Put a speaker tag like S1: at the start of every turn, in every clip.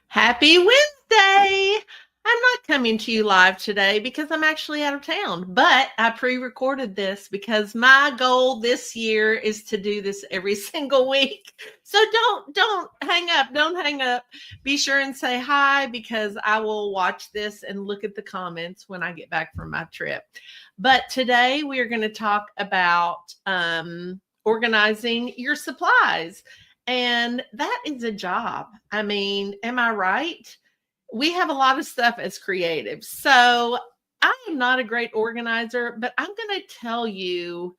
S1: Happy Wednesday! I'm not coming to you live today because I'm actually out of town, but I pre-recorded this because my goal this year is to do this every single week. So don't hang up. Don't hang up. Be sure and say hi because I will watch this and look at the comments when I get back from my trip. But today we are going to talk about organizing your supplies. And that is a job. I mean, am I right? We have a lot of stuff as creatives. So I am not a great organizer, but I'm going to tell you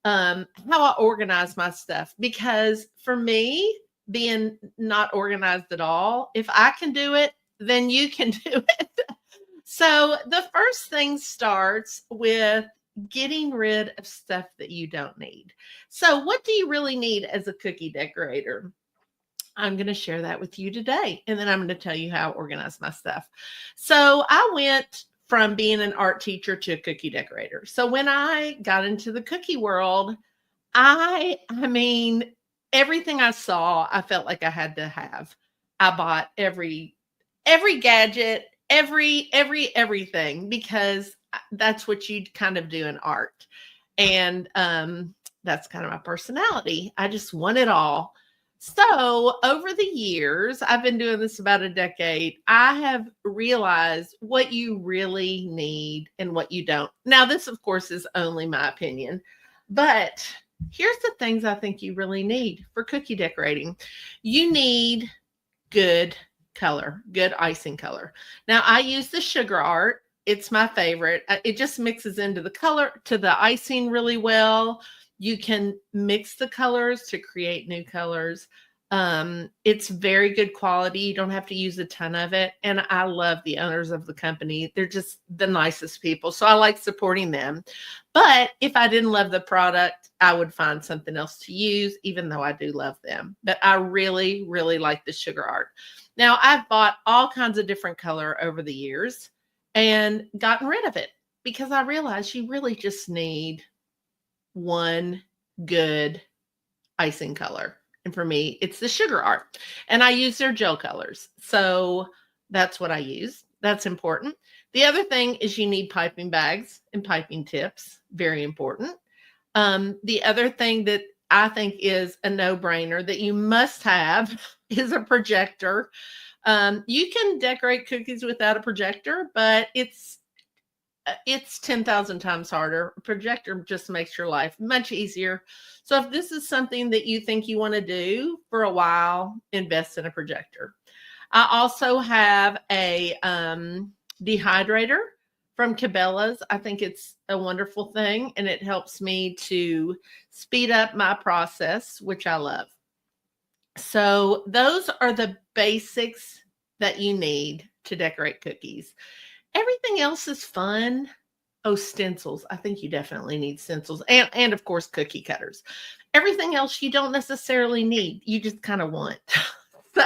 S1: how I organize my stuff because for me, being not organized at all, if I can do it, then you can do it. So the first thing starts with getting rid of stuff that you don't need. So, what do you really need as a cookie decorator? I'm going to share that with you today. And then I'm going to tell you how I organize my stuff. So I went from being an art teacher to a cookie decorator. So when I got into the cookie world, I mean, everything I saw, I felt like I had to have. I bought every gadget, everything because that's what you kind of do in art. And that's kind of my personality. I just want it all. So, over the years, I've been doing this about a decade. I have realized what you really need and what you don't. Now, this, of course, is only my opinion, but here's the things I think you really need for cookie decorating. You need good color, good icing color. Now, I use the sugar art. It's my favorite. It just mixes into the color to the icing really well. You can mix the colors to create new colors. It's very good quality. You don't have to use a ton of it. And I love the owners of the company. They're just the nicest people. So I like supporting them. But if I didn't love the product, I would find something else to use, even though I do love them. But I really, really like the sugar art. Now, I've bought all kinds of different color over the years and gotten rid of it because I realized you really just need one good icing color. And for me, it's the sugar art. And I use their gel colors. So that's what I use. That's important. The other thing is you need piping bags and piping tips. Very important. The other thing that I think is a no brainer that you must have is a projector. You can decorate cookies without a projector, but it's 10,000 times harder. A projector just makes your life much easier. So if this is something that you think you want to do for a while, invest in a projector. I also have a dehydrator from Cabela's. I think it's a wonderful thing and it helps me to speed up my process, which I love. So those are the basics that you need to decorate cookies. Everything else is fun. Oh, stencils. I think you definitely need stencils and of course cookie cutters. Everything else you don't necessarily need. You just kind of want. So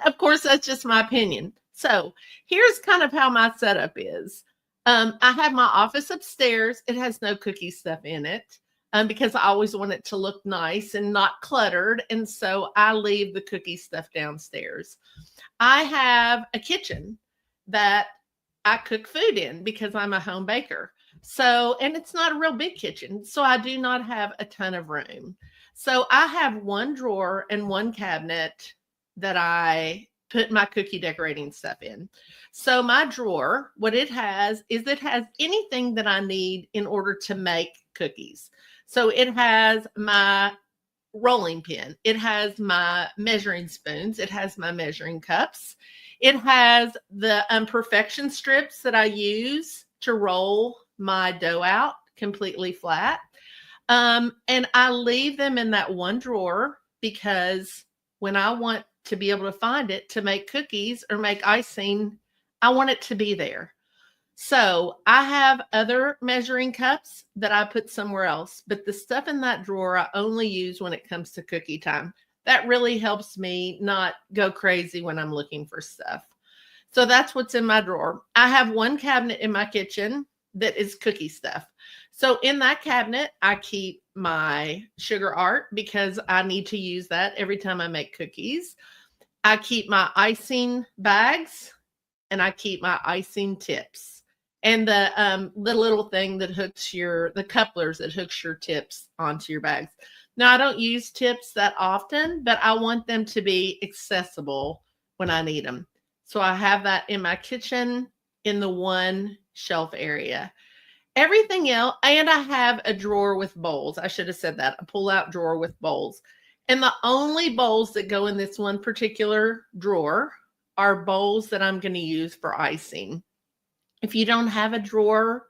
S1: of course that's just my opinion. So here's kind of how my setup is. I have my office upstairs. It has no cookie stuff in it because I always want it to look nice and not cluttered. And so I leave the cookie stuff downstairs. I have a kitchen that I cook food in because I'm a home baker. So, and it's not a real big kitchen. So I do not have a ton of room. So I have one drawer and one cabinet that I put my cookie decorating stuff in. So my drawer, what it has is it has anything that I need in order to make cookies. So it has my rolling pin. It has my measuring spoons. It has my measuring cups. It has the perfection strips that I use to roll my dough out completely flat. And I leave them in that one drawer because when I want to be able to find it to make cookies or make icing, I want it to be there. So I have other measuring cups that I put somewhere else, but the stuff in that drawer I only use when it comes to cookie time. That really helps me not go crazy when I'm looking for stuff. So that's what's in my drawer. I have one cabinet in my kitchen that is cookie stuff. So in that cabinet, I keep my sugar art because I need to use that every time I make cookies. I keep my icing bags and I keep my icing tips and the little thing that hooks the couplers that hooks your tips onto your bags. Now I don't use tips that often, but I want them to be accessible when I need them. So I have that in my kitchen in the one shelf area. Everything else, and I have a drawer with bowls. I should have said that. A pull-out drawer with bowls. And the only bowls that go in this one particular drawer are bowls that I'm going to use for icing. If you don't have a drawer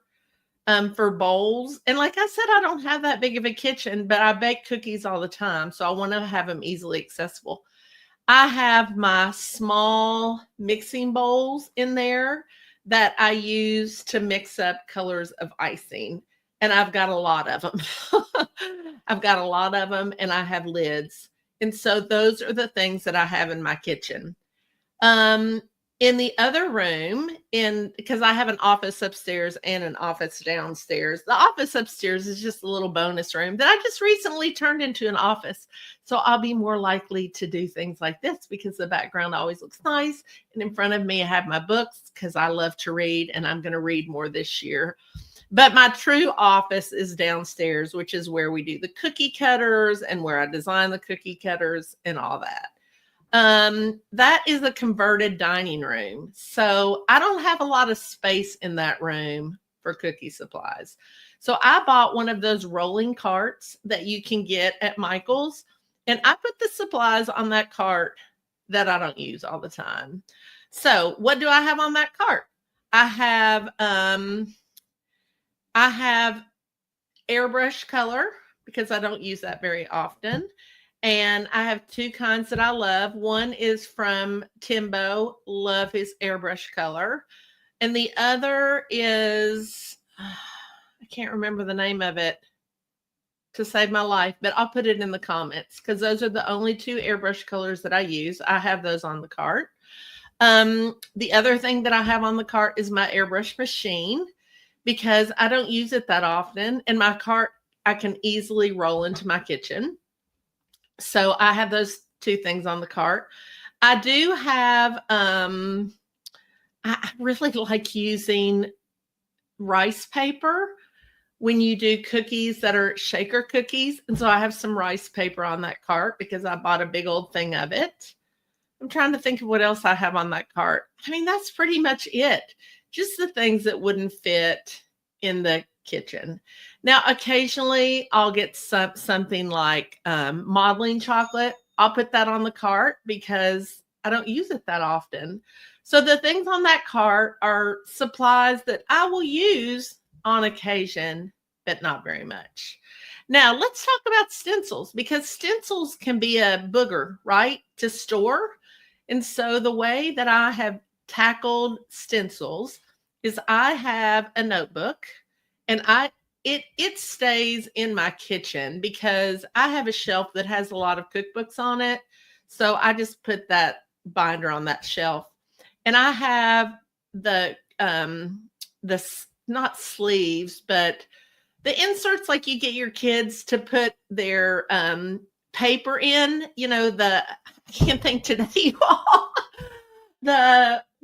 S1: for bowls, and like I said, I don't have that big of a kitchen, but I bake cookies all the time, so I want to have them easily accessible. I have my small mixing bowls in there that I use to mix up colors of icing. And I've got a lot of them. I've got a lot of them and I have lids. And so those are the things that I have in my kitchen. In the other room, because I have an office upstairs and an office downstairs. The office upstairs is just a little bonus room that I just recently turned into an office. So I'll be more likely to do things like this because the background always looks nice. And in front of me, I have my books because I love to read and I'm going to read more this year. But my true office is downstairs, which is where we do the cookie cutters and where I design the cookie cutters and all that. That is a converted dining room. So I don't have a lot of space in that room for cookie supplies. So I bought one of those rolling carts that you can get at Michael's, and I put the supplies on that cart that I don't use all the time. So what do I have on that cart? I have airbrush color because I don't use that very often. And I have two kinds that I love. One is from Timbo, love his airbrush color. And the other is, I can't remember the name of it to save my life, but I'll put it in the comments because those are the only two airbrush colors that I use. I have those on the cart. The other thing that I have on the cart is my airbrush machine because I don't use it that often. And my cart, I can easily roll into my kitchen. So I have those two things on the cart. I do have, I really like using rice paper when you do cookies that are shaker cookies. And so I have some rice paper on that cart because I bought a big old thing of it. I'm trying to think of what else I have on that cart. I mean, that's pretty much it. Just the things that wouldn't fit in the kitchen. Now, occasionally I'll get something like modeling chocolate. I'll put that on the cart because I don't use it that often. So the things on that cart are supplies that I will use on occasion, but not very much. Now, let's talk about stencils because stencils can be a booger, right, to store. And so the way that I have tackled stencils is I have a notebook and it stays in my kitchen because I have a shelf that has a lot of cookbooks on it. So I just put that binder on that shelf. And I have the not sleeves, but the inserts like you get your kids to put their paper in, I can't think today.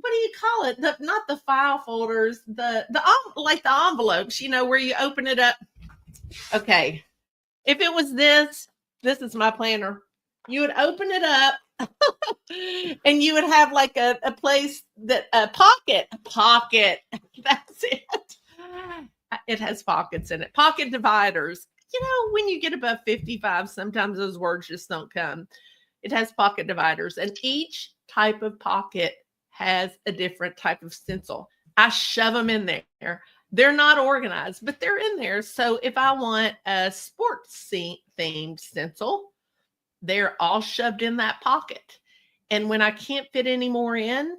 S1: What do you call it? Not the file folders, like the envelopes, where you open it up. Okay. If it was this is my planner. You would open it up and you would have like a place a pocket. That's it. It has pockets in it. Pocket dividers. When you get above 55, sometimes those words just don't come. It has pocket dividers, and each type of pocket has a different type of stencil. I shove them in there. They're not organized, but they're in there. So if I want a sports themed stencil, they're all shoved in that pocket. And when I can't fit any more in,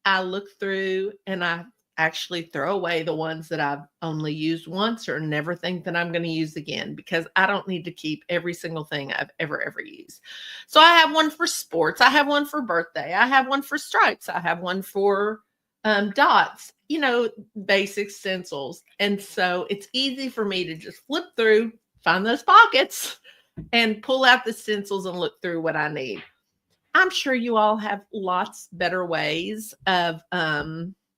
S1: I look through and I actually throw away the ones that I've only used once or never think that I'm going to use again because I don't need to keep every single thing I've ever used. So I have one for sports. I have one for birthday. I have one for stripes. I have one for dots, basic stencils. And so it's easy for me to just flip through, find those pockets and pull out the stencils and look through what I need. I'm sure you all have lots better ways of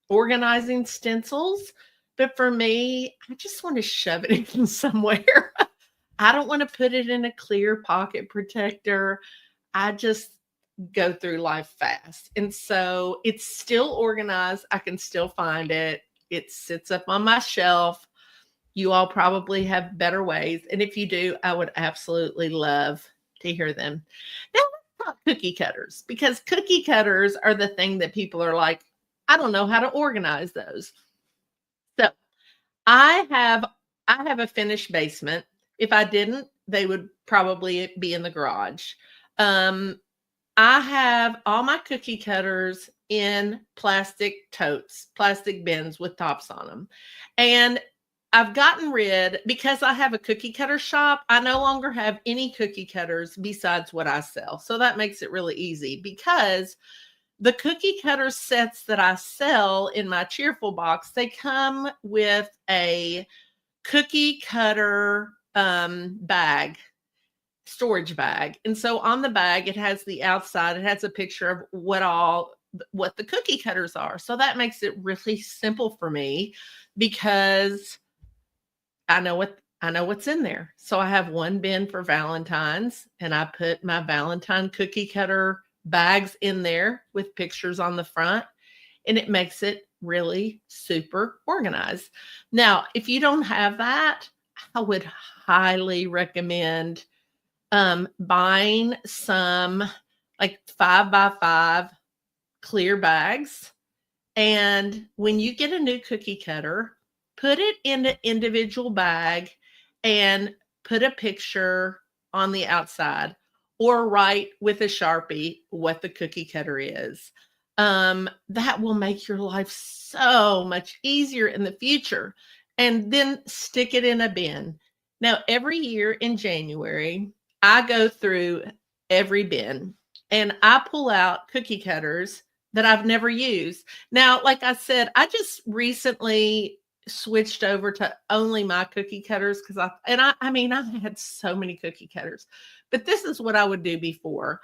S1: organizing stencils, but for me, I just want to shove it in somewhere. I don't want to put it in a clear pocket protector. I just go through life fast. And so it's still organized. I can still find it. It sits up on my shelf. You all probably have better ways. And if you do, I would absolutely love to hear them. Now, let's talk cookie cutters, because cookie cutters are the thing that people are like, I don't know how to organize those. So I have I have a finished basement. If I didn't, they would probably be in the garage. Um, I have all my cookie cutters in plastic totes, plastic bins with tops on them. And I've gotten rid, because I have a cookie cutter shop, I no longer have any cookie cutters besides what I sell. So that makes it really easy, because the cookie cutter sets that I sell in my Cheerful box, they come with a cookie cutter bag, storage bag. And so on the bag, it has the outside, it has a picture of what the cookie cutters are. So that makes it really simple for me, because I know what's in there. So I have one bin for Valentine's, and I put my Valentine cookie cutter bags in there with pictures on the front, and it makes it really super organized. Now, if you don't have that, I would highly recommend buying some like 5x5 clear bags. And when you get a new cookie cutter, put it in an individual bag and put a picture on the outside, or write with a Sharpie what the cookie cutter is. That will make your life so much easier in the future. And then stick it in a bin. Now, every year in January, I go through every bin and I pull out cookie cutters that I've never used. Now, like I said, I just recently switched over to only my cookie cutters, because I mean, I had so many cookie cutters, but this is what I would do before.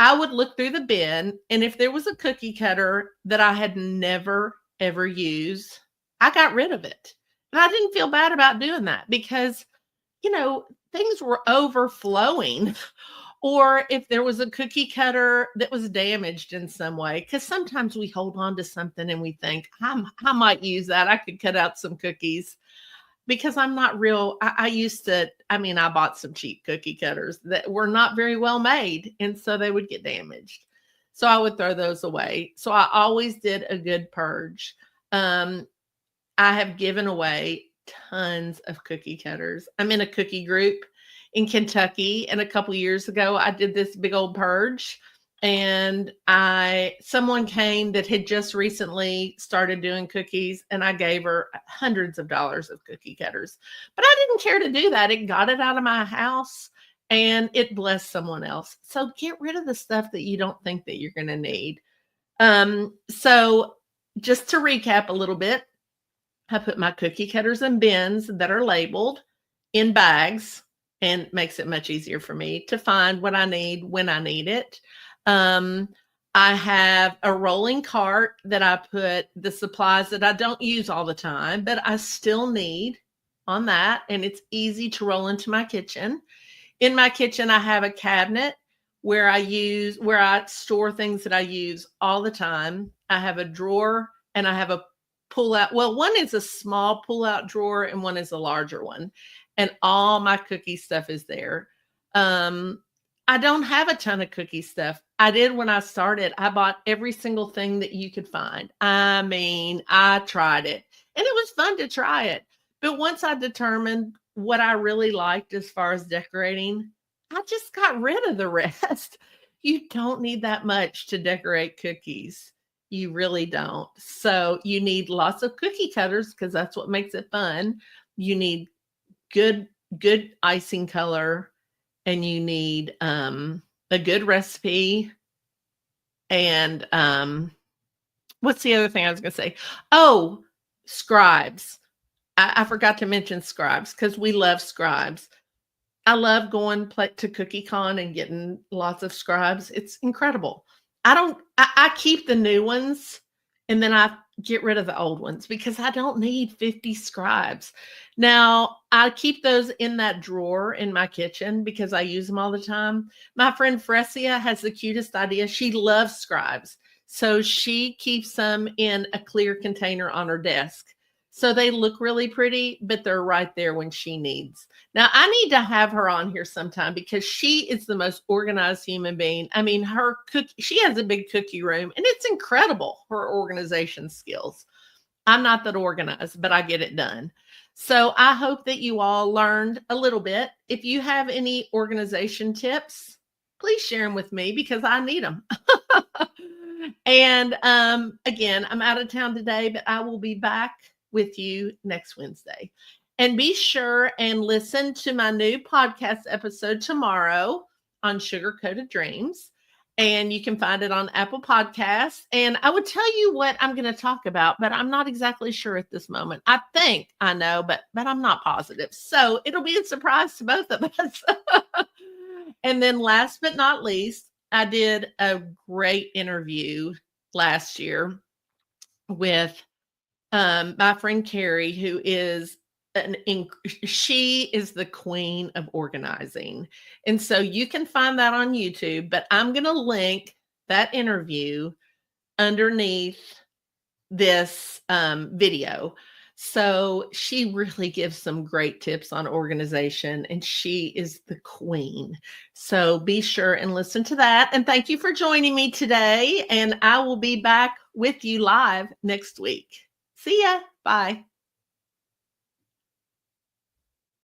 S1: I would look through the bin, and if there was a cookie cutter that I had never ever used, I got rid of it. And I didn't feel bad about doing that, because things were overflowing. Or if there was a cookie cutter that was damaged in some way, because sometimes we hold on to something and we think, I might use that. I could cut out some cookies, because I'm not real. I bought some cheap cookie cutters that were not very well made. And so they would get damaged. So I would throw those away. So I always did a good purge. I have given away tons of cookie cutters. I'm in a cookie group in Kentucky, and a couple years ago I did this big old purge, and someone came that had just recently started doing cookies, and I gave her hundreds of dollars of cookie cutters. But I didn't care to do that. It got it out of my house and it blessed someone else. So get rid of the stuff that you don't think that you're going to need. So just to recap a little bit, I put my cookie cutters in bins that are labeled in bags, and makes it much easier for me to find what I need when I need it. I have a rolling cart that I put the supplies that I don't use all the time, but I still need on that, and it's easy to roll into my kitchen. In my kitchen, I have a cabinet where I store things that I use all the time. I have a drawer, and I have a pull out. Well, one is a small pull out drawer and one is a larger one. And all my cookie stuff is there. I don't have a ton of cookie stuff. I did when I started. I bought every single thing that you could find. I mean, I tried it, and it was fun to try it. But once I determined what I really liked as far as decorating, I just got rid of the rest. You don't need that much to decorate cookies. You really don't. So you need lots of cookie cutters, because that's what makes it fun. You need good icing color, and you need a good recipe. And what's the other thing I was going to say? Oh, scribes. I forgot to mention scribes, because we love scribes. I love going to CookieCon and getting lots of scribes. It's incredible. I keep the new ones and then I get rid of the old ones because I don't need 50 scribes. Now, I keep those in that drawer in my kitchen because I use them all the time. My friend Fresia has the cutest idea. She loves scribes. So she keeps them in a clear container on her desk. So they look really pretty, but they're right there when she needs. Now, I need to have her on here sometime because she is the most organized human being. I mean, she has a big cookie room and it's incredible, her organization skills. I'm not that organized, but I get it done. So I hope that you all learned a little bit. If you have any organization tips, please share them with me because I need them. And again, I'm out of town today, but I will be back with you next Wednesday. And be sure and listen to my new podcast episode tomorrow on Sugar Coated Dreams. And you can find it on Apple Podcasts. And I would tell you what I'm going to talk about, but I'm not exactly sure at this moment. I think I know, but I'm not positive. So it'll be a surprise to both of us. And then last but not least, I did a great interview last year with my friend Carrie, who is she is the queen of organizing. And so you can find that on YouTube, but I'm going to link that interview underneath this video. So she really gives some great tips on organization and she is the queen. So be sure and listen to that. And thank you for joining me today. And I will be back with you live next week. See ya. Bye.